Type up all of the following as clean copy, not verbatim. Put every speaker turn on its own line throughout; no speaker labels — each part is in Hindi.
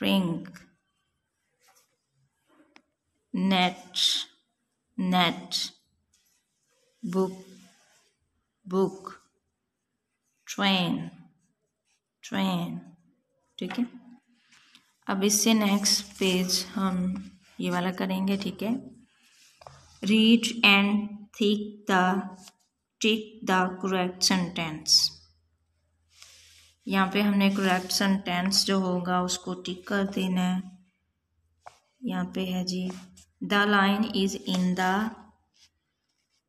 ring, net, net, book, book, train, train। ठीक है, अब इससे नेक्स्ट पेज हम ये वाला करेंगे। ठीक है, read and tick the correct sentence. यहाँ पे हमने करेक्ट सेंटेंस जो होगा उसको टिक कर देना है। यहाँ पे है जी, the lion is in the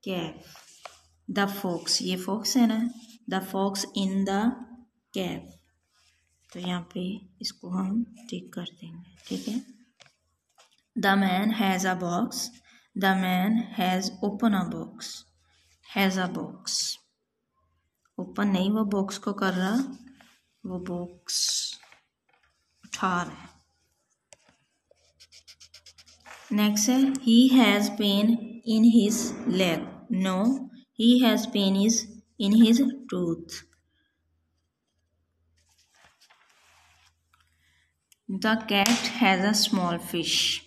cave, the fox, ये फॉक्स है ना, the fox in the cave, तो यहाँ पे इसको हम टिक कर देंगे। ठीक है, the man has a box, the man has open a box, has a box, open नहीं वो बॉक्स को कर रहा, वो बॉक्स उठा रहा है। नेक्स्ट है, he has pain in his leg, no he has pain is in his tooth. The cat has a small fish,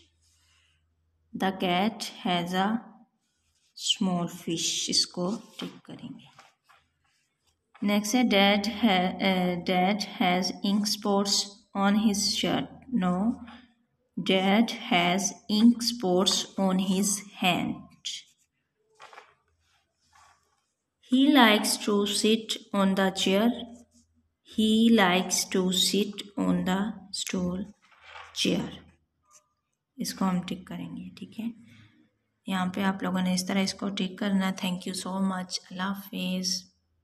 the cat has a small fish, इसको टिक करेंगे। नेक्स्ट है, dad has ink spots on his shirt, no dad has ink spots on his hand. He likes to sit on the chair, he likes to sit on the stool, chair, इसको हम टिक करेंगे। ठीक है, यहाँ पे आप लोगों ने इस तरह इसको टिक करना। थैंक यू सो मच, अल्लाह हाफिज़।